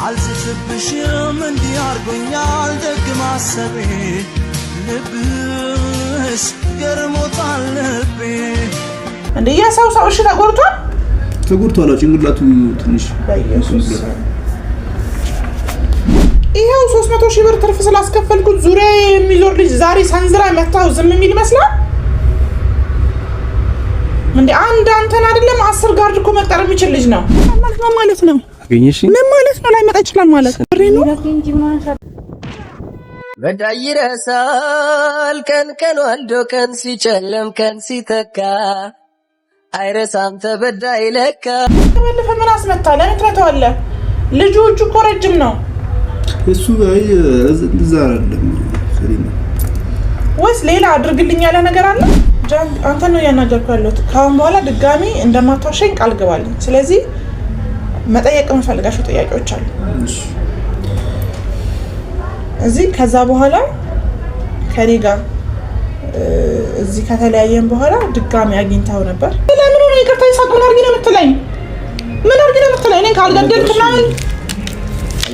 አልዝትብሽም እንዲያርጎኛል ደግማ ሰቤ ልብሽ ገርሞታል ልቤ እንዴ ያሳው ሳውሽ ተጎርቷል ጭንቅላቱ ትንሽ በኢየሱስ ይሄው 300,000 ብር ትርፍ ስላስከፈልኩት ዙሪያ የሚዞር ልጅ ዛሬ ሳንዝራ መታው ዝም የሚል ይመስላል እንዴ አንተን አይደለም 10 ጋርድ እኮ መቅጠር የሚችል ልጅ ነው ማለት ነው አገኘሽ ምን ማለት ነው ላይ መጣ ይችላል ማለት ነው በዳይ ይረሳል ቀን ወልዶ ቀን ሲጨለም ቀን ሲተካ አይረሳም ተበዳይ ለካ ተመለፈ ምን አስመታ ለምን ትረታዋለህ ልጁ እኮ ረጅም ነው እሱ እዛ አይደለም ሰሪና ወይስ ሌላ አድርግልኝ ያለ ነገር አለ ጃን አንተ ነው ያናገርኩ ያለሁት ካሁን በኋላ ድጋሚ እንደማታሸኝ ቃል ገባልኝ ስለዚህ መጠየቅ የምፈልጋቸው ጥያቄዎች አሉ እዚህ ከዛ በኋላ ከኔ ጋር እዚህ ከተለያየን በኋላ ድጋሚ አግኝታው ነበር ለምን ነው ይቅርታ ይሳቅ ምን አርጊ ነው የምትለኝ እኔን ካልገደልክና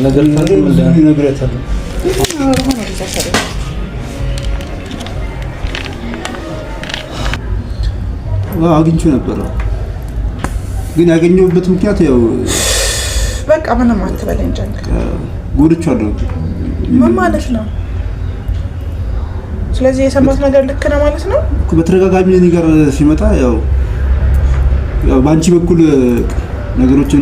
ነገር ታዲያ ነግረታል አግኝቼው ነበር ግን ያገኘሁበት ምክንያት ያው በቃ ምንም አትበለኝ ጀንክ ጎድቻለሁ ምን ማለት ነው ስለዚህ የሰማሁት ነገር ልክ ነው ማለት ነው እኮ በተረጋጋሚ ነገር ሲመጣ ያው ባንቺ በኩል ነገሮችን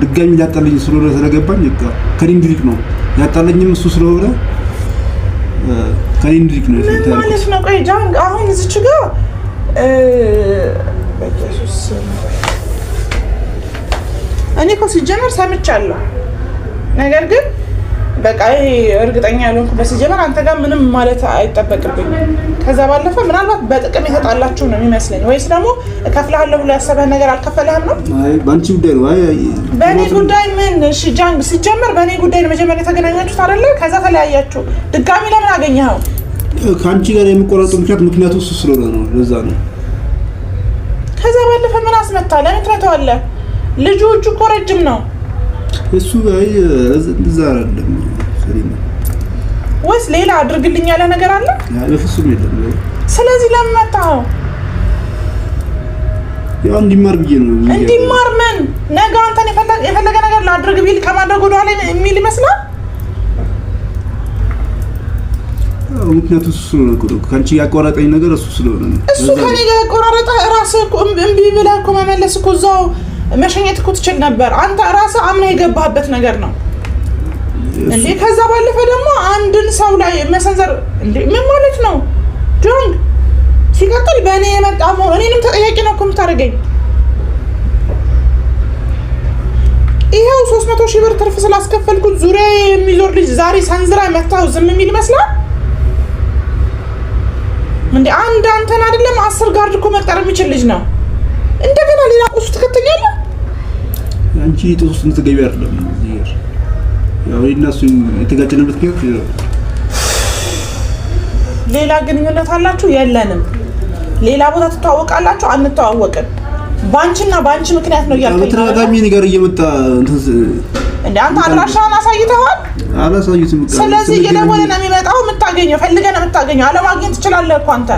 ድጋሚ ያጣለኝ ስለገባኝ በቃ ከሪንድሪክ ነው ያጣለኝም እሱ ስለሆነ ከሪንድሪክ ነው ማለት ነው ቆይ ጃንክ አሁን እዚች ጋር በኢየሱስ እኔ እኮ ሲጀመር ሰምቻለሁ ነገር ግን በቃ እርግጠኛ ያልሆንኩ በሲጀመር አንተ ጋር ምንም ማለት አይጠበቅብኝ ከዛ ባለፈ ምናልባት በጥቅም የተጣላችሁ ነው የሚመስለኝ ወይስ ደግሞ እከፍልሃለሁ ብሎ ያሰበህ ነገር አልከፈለህም ነው አይ ባንቺ ጉዳይ ነው አይ በኔ ጉዳይ ምን እሺ ጃንግ ሲጀመር በኔ ጉዳይ ነው መጀመሪያ የተገናኛችሁት አይደለ ከዛ ተለያያችሁ ድጋሚ ለምን አገኘኸው ካንቺ ጋር የሚቆራረጠው ምክንያቱ እሱ ስለሆነ ነው ለዛ ነው ከዛ ባለፈ ምን አስመታ ለምን ትረታዋለህ ልጁ እኮ ረጅም ነው እሱ አይ እዛ አይደለም ሰሪና ወይስ ሌላ አድርግልኝ ያለ ነገር አለ አይ በፍጹም የለም ስለዚህ ለምን መጣው ያው እንዲማር ብዬ ነው እንዲማር ምን ነገ አንተን የፈለገ ነገር ላድርግ ቢል ከማድረግ ወደ ኋላ የሚል ይመስላል ምክንያቱ እሱ ነው ካንቺ ያቆራረጠኝ ነገር እሱ ስለሆነ ነው እሱ ከኔ ጋር ያቆራረጠ ራስህ እኮ እምቢ ብለህ እኮ መመለስ እኮ እዛው መሸኘት እኮ ትችል ነበር አንተ ራስህ አምነህ የገባህበት ነገር ነው እንዴ ከዛ ባለፈ ደግሞ አንድን ሰው ላይ መሰንዘር እንዴ ምን ማለት ነው ጆንግ ሲቀጥል በእኔ የመጣው እኔንም ተጠያቂ ነው እኮ የምታደርገኝ ይሄው 300,000 ብር ትርፍ ስላስከፈልኩት ዙሪያ የሚዞር ልጅ ዛሬ ሳንዝራ መታው ዝም የሚል ይመስላል እንዴ አንተን አይደለም 10 ጋርድ እኮ መቅጠር የሚችል ልጅ ነው እንደገና ሌላ ቁስ ትከተኛለህ አንቺ ጥሩስ እንትገቢ አይደለም ይሄር ያው እነሱ የተጋጨንበት ነው ሌላ ግንኙነት አላችሁ የለንም ሌላ ቦታ ተተዋወቃላችሁ አንተዋወቅም ባንቺና ባንቺ ምክንያት ነው ያልከኝ ተረጋጋሚ ነገር እየመጣ እንዴ አንተ አድራሻውን አሳይተሃል አላሳዩትም ስለዚህ የደወለ ነው የሚመጣው የምታገኘው ፈልገህ ነው የምታገኘው አለማግኘት ትችላለህ እኮ አንተ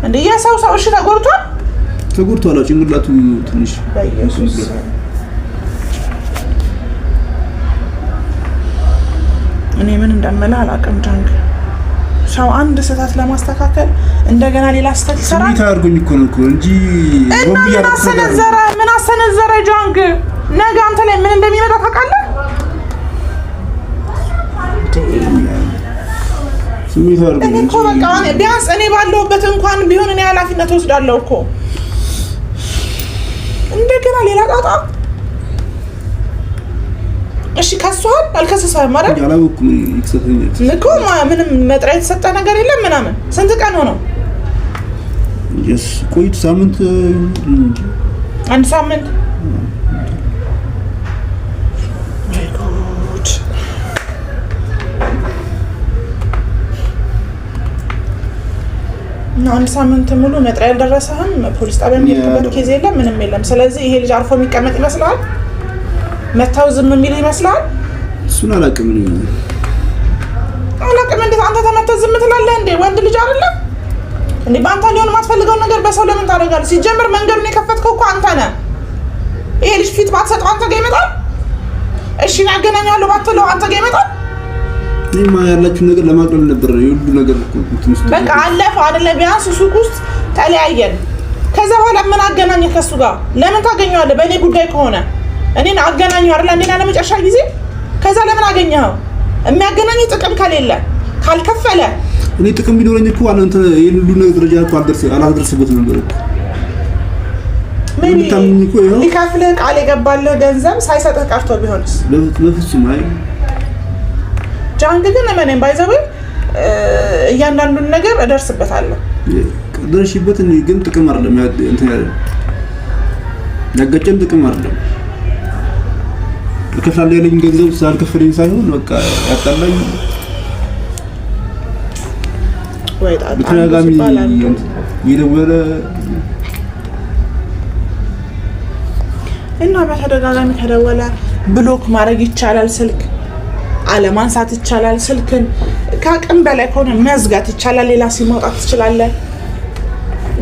እንዴ ያሳው እሺ ተጎርቷል ጭንቅላቱ ትንሽ በኢየሱስ እኔ ምን እንደምልህ አላውቅም ጃንግ ሰው አንድ ስህተት ለማስተካከል እንደገና ሌላ ስህተት ይሰራል ስሜት አድርጎኝ እኮ ነው እንጂ ምን አሰነዘረ ጃንግ ነገ አንተ ላይ ምን እንደሚመጣ ታውቃለህ ስሜት አድርጎኝ እኮ በቃ ቢያንስ እኔ ባለሁበት እንኳን ቢሆን እኔ ኃላፊነት ወስዳለሁ እኮ እንደገና ሌላ ጣጣ እሺ ከሷል አልከሰሰህም ማለት ያላውኩም ይክሰተኛል ልኮ ምንም መጥሪያ የተሰጠ ነገር የለም ምናምን ስንት ቀን ሆነው ቆይቶ ሳምንት አንድ ሳምንት አንድ ሳምንት ሙሉ መጥሪያ ያልደረሰህም ፖሊስ ጣቢያ የሚሄድበት ኬዝ የለም ምንም የለም ስለዚህ ይሄ ልጅ አርፎ የሚቀመጥ ይመስላል መታው ዝም የሚል ይመስላል። እሱን አላውቅም እንዴት አንተ ተመተህ ዝም ትላለህ እንዴ? ወንድ ልጅ አይደለም እንዴ? በአንተ ሊሆን የማትፈልገው ነገር በሰው ለምን ታደርጋለህ? ሲጀምር መንገዱን የከፈትከው እኮ አንተ ነህ። ይሄ ልጅ ፊት ባትሰጠው አንተ ጋር ይመጣል? እሺ ያገናኛለሁ ባትለው አንተ ጋር ይመጣል? እኔማ ያላችሁ ነገር ለማቅለል ነበር የሁሉ ነገር እኮ ትንሽ በቃ አለፈ አይደለ? ቢያንስ ሱቅ ውስጥ ተለያየን። ከዛ በኋላ ምን አገናኘህ ከሱ ጋር? ለምን ታገኘዋለህ? በእኔ ጉዳይ ከሆነ እኔን አገናኘው አይደለ? እንዴና ለመጨረሻ ጊዜ ከዛ ለምን አገኘኸው? የሚያገናኝ ጥቅም ከሌለ ካልከፈለ እኔ ጥቅም ቢኖረኝ እኮ አንተ ይሄን ሁሉ ነገር ደረጃ እኮ አላደርስበትም ነበር እኮ። ምን ታምኝ እኮ ይሄው ሊከፍልህ ቃል የገባልህ ገንዘብ ሳይሰጥህ ቀርቶ ቢሆንስ? ለፍጹም አይ ጃንግ ግን እመነኝ ባይዘው እያንዳንዱን ነገር እደርስበታለሁ። ደርሽበት እንዴ? ግን ጥቅም አይደለም እንትን ያገጨን ጥቅም አይደለም። ከፍላለሁ ያለኝ ገንዘብ ሳልከፍለኝ ሳይሆን በቃ ያጣላኝ በተደጋጋሚ ይደወለ እና በተደጋጋሚ ከደወለ ብሎክ ማድረግ ይቻላል። ስልክ አለማንሳት ይቻላል። ስልክን ከአቅም በላይ ከሆነ መዝጋት ይቻላል። ሌላ ሲም ማውጣት ትችላለህ።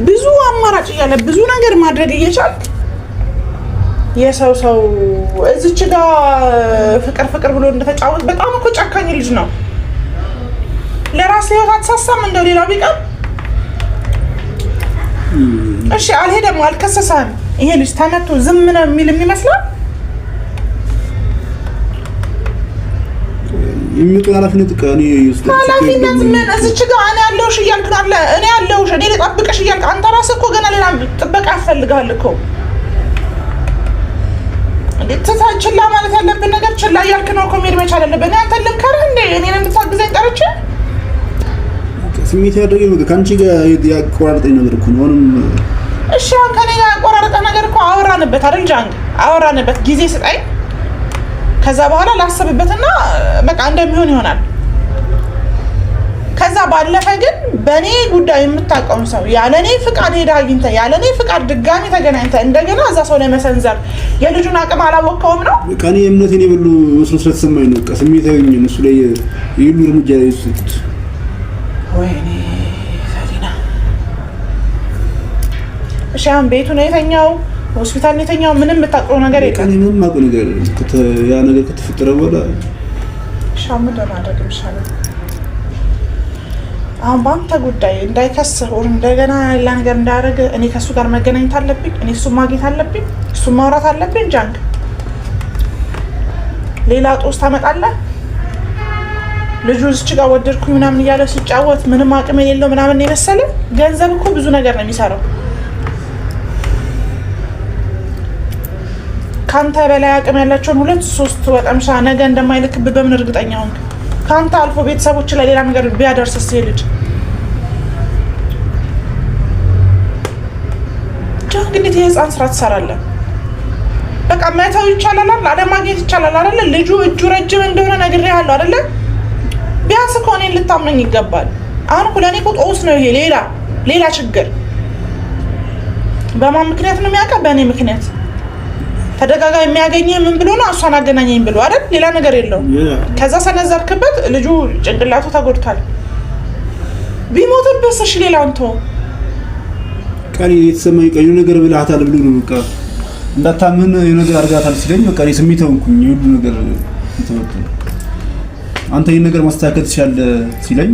ብዙ አማራጭ እያለ ብዙ ነገር ማድረግ እየቻልክ የሰው እዚች ጋር ፍቅር ብሎ እንደተጫወት በጣም እኮ ጨካኝ ልጅ ነው። ለራስ ህይወት አትሳሳም እንደው ሌላው ቢቀር እሺ አልሄደም አልከሰሰም። ይሄ ልጅ ተመቶ ዝም ነው የሚል የሚመስለው የሚመጣው ኃላፊነት ቀኔ ኃላፊነት ምን እዚች ጋር እኔ ያለሁሽ እያልክ አለ እኔ ያለሁሽ እኔ ልጠብቅሽ እያልክ አንተ ራስህ እኮ ገና ሌላ ጥበቃ ያስፈልጋል እኮ። ችላ ማለት ያለብን ነገር ችላ እያልክ ነው እኮ መሄድ መቻል አለብን። አንተ ልምከርህ እንዴ እኔን እንድታግዘኝ ጠርቼ ስሜት ያደረገኝ ነገር ካንቺ ጋር ያቆራረጠኝ ነገር እኮ ነው። እሺ አሁን ከኔ ጋር ያቆራረጠ ነገር እኮ አወራንበት አይደል ጃንግ? አወራንበት ጊዜ ስጠኝ። ከዛ በኋላ ላስብበትና በቃ እንደሚሆን ይሆናል። ከዛ ባለፈ ግን በኔ ጉዳይ የምታውቀውን ሰው ያለኔ ፍቃድ ሄዳ አግኝተ ያለኔ ፍቃድ ድጋሚ ተገናኝተ እንደገና እዛ ሰው ላይ መሰንዘር የልጁን አቅም አላወቀውም ነው። በቃ እኔ እምነቴን የበሉ መስሎ ስለተሰማኝ ነው። በቃ ስሜታዊ ነኝ እሱ ላይ ይሉ እርምጃ ይወስዱት። ወይኔ ሰሊና እሺ አሁን ቤቱ ነው የተኛው? ሆስፒታል ነው የተኛው? ምንም የምታውቀው ነገር የለም? እኔ ምንም የማውቀው ነገር ያ ነገር ከተፈጠረ በኋላ ሻም እንደማድረግ ይሻላል። አሁን በአንተ ጉዳይ እንዳይከስህ ወር እንደገና ሌላ ነገር እንዳያደርግ እኔ ከሱ ጋር መገናኘት አለብኝ። እኔ እሱን ማግኘት አለብኝ። እሱን ማውራት አለብኝ። ጃንግ ሌላ ጦስ ታመጣለህ። ልጁ እዚህ ጋር ወደድኩኝ ምናምን እያለ ሲጫወት ምንም አቅም የሌለው ምናምን የመሰለ ገንዘብ እኮ ብዙ ነገር ነው የሚሰራው። ካንተ በላይ አቅም ያላቸውን 2-3 ወጠምሻ ነገ እንደማይልክብህ በምን እርግጠኛ ሆንክ? ካንተ አልፎ ቤተሰቦች ላይ ሌላ ነገር ቢያደርስስ ልጅ ጃንግ እንዴት የህፃን ስራ ትሰራለህ? በቃ መተው ይቻላል አይደል? አለማግኘት ይቻላል አይደል? ልጁ እጁ ረጅም እንደሆነ ነግሬሃለሁ አይደል? ቢያንስ እኮ እኔን ልታምነኝ ይገባል። አሁን እኮ ለእኔ እኮ ጦስ ነው ይሄ ሌላ ችግር። በማን ምክንያት ነው የሚያውቀው? በእኔ ምክንያት ተደጋጋሚ የሚያገኘህ ምን ብሎ ነው? እሷን አገናኘኝ ብሎ አይደል? ሌላ ነገር የለውም። ከዛ ሰነዘርክበት፣ ልጁ ጭንቅላቱ ተጎድቷል። ቢሞትብስ እሺ ሌላውን ተው። ቀሪ የተሰማኝ ቀዩ ነገር ብለሃታል ብሎ ነው በቃ እንዳታምን የነገር አርጋታል ሲለኝ በቃ እኔ ስሜት ሆንኩኝ። ሁሉ ነገር ተወጥቶ አንተ ይሄን ነገር ማስተካከል ትችላለህ ሲለኝ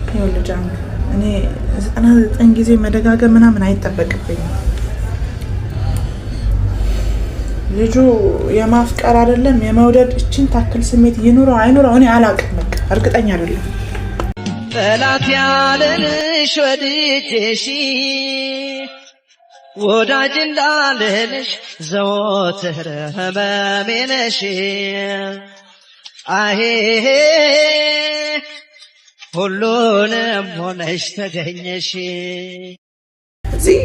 ይኸውልህ ጃንግ እኔ 99 ጊዜ መደጋገም ምናምን አይጠበቅብኝም። ልጁ የማፍቀር አይደለም የመውደድ እቺን ታክል ስሜት ይኑረው አይኑረው እኔ አላውቅም። በቃ እርግጠኛ አይደለም። ጠላት ያለንሽ ወድጄሽ ወዳጅ እንዳልልሽ ዘወትር ህመሜ ነሽ። አሄ ሁሉንም ሆነሽ ተገኘሽ። እዚህ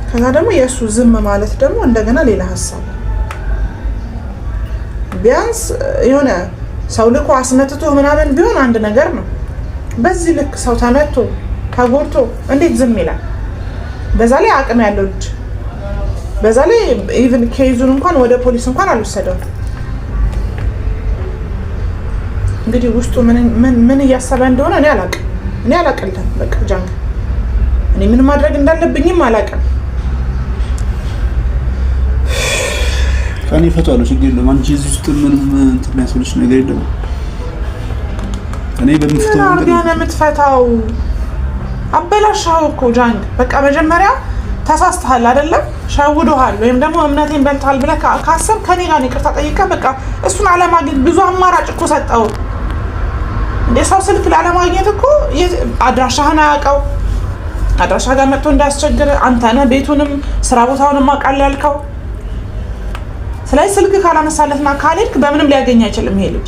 ከዛ ደግሞ የእሱ ዝም ማለት ደግሞ እንደገና ሌላ ሀሳብ። ቢያንስ የሆነ ሰው ልኮ አስመትቶ ምናምን ቢሆን አንድ ነገር ነው። በዚህ ልክ ሰው ተመቶ ተጎድቶ እንዴት ዝም ይላል? በዛ ላይ አቅም ያለው ልጅ፣ በዛ ላይ ኢቭን ኬዙን እንኳን ወደ ፖሊስ እንኳን አልወሰደው። እንግዲህ ውስጡ ምን እያሰበ እንደሆነ እኔ አላቅልም። በቃ ጃንግ እኔ ምን ማድረግ እንዳለብኝም አላቅም። ከኔ ፈቷል ችግር የለም። አንቺ እዚህ ውስጥ ምንም እንትን የሚያስፈልሽ ነገር የለም። እኔ በምፍታው ነገር ነው የምትፈታው። አበላሻው እኮ ጃንግ። በቃ መጀመሪያ ተሳስተሃል አይደለም? ሸውዶሃል ወይም ደግሞ እምነቴን በልተሃል ብለህ ካሰብ ከኔ ጋር ይቅርታ ጠይቀህ በቃ እሱን አለማግኘት ብዙ አማራጭ እኮ ሰጠው። እንደ ሰው ስልክ ላለማግኘት እኮ አድራሻህን አያውቀው። አድራሻ ጋር መጥቶ እንዳያስቸግር አንተ ነህ ቤቱንም ስራ ቦታውንም አውቃለሁ ያልከው። ስለዚህ ስልክ ካላነሳለትና ካልሄድክ በምንም ሊያገኝ አይችልም ይሄ ልጅ።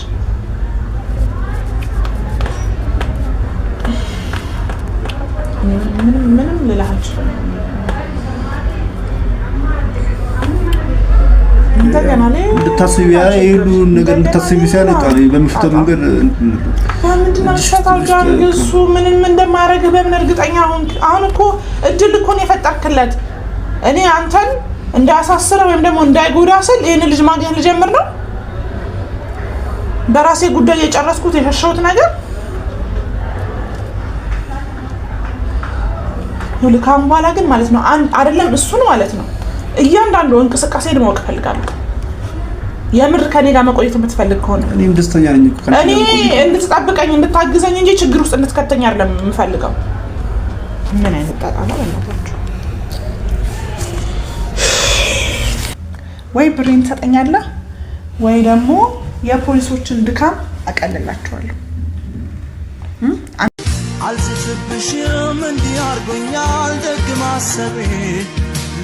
ምንም ልላችሁ እንደገና ላይ እንድታስቢ ይሉ ነገር እንድታስቢ ሲያለቃ በሚፈታው መንገድ ምንድነው ሸታው ጃንግ? እሱ ምንም እንደማያደርግ በምን እርግጠኛ ሆንክ? አሁን እኮ እድል እኮ ነው የፈጠርክለት። እኔ አንተን እንዳያሳስረ ወይም ደግሞ እንዳይጎዳ ስል ይሄን ልጅ ማግኘት ልጀምር ነው። በራሴ ጉዳይ የጨረስኩት የሸሸሁት ነገር ሁልካም በኋላ ግን ማለት ነው አይደለም እሱን ማለት ነው እያንዳንዱ እንቅስቃሴ ማወቅ እፈልጋለሁ። የምር ከኔ ጋር መቆየት የምትፈልግ ከሆነ እኔም ደስተኛ ነኝ እኮ እኔ እንድትጠብቀኝ እንድታግዘኝ እንጂ ችግር ውስጥ እንድትከተኝ አይደለም የምፈልገው። ምን አይነት ጣጣ ነው በእናታችሁ? ወይ ብሬን ትሰጠኛለህ ወይ ደግሞ የፖሊሶችን ድካም አቀልላቸዋለሁ። አልዝብሽም እንዲህ አድርጎኛል ደግ ማሰቤ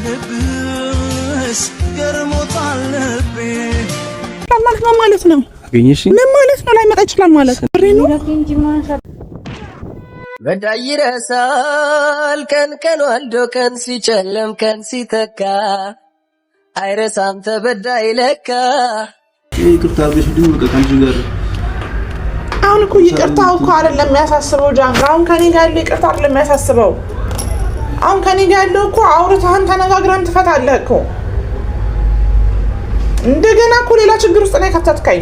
ልብሽ ገርሞታል ልቤ ማለት ነው አገኘሽ ምን ማለት ነው? ላይ መጣ ይችላል ማለት ነው። ብሬ ነው በዳይ ይረሳል ቀን ወልዶ ቀን ሲጨለም ቀን ሲተካ አይረሳም ተበዳይ ለካ። ይቅርታ አድርገሽ ዲው በቃ ካንቺ ጋር አሁን እኮ ይቅርታው እኮ አይደለም የሚያሳስበው ጃንግ። አሁን ከኔ ጋር ያለው ይቅርታ አይደለም የሚያሳስበው። አሁን ከኔ ጋር ያለው እኮ አውርተህን ተነጋግረን ትፈታለህ እኮ። እንደገና እኮ ሌላ ችግር ውስጥ ነው የከተትከኝ።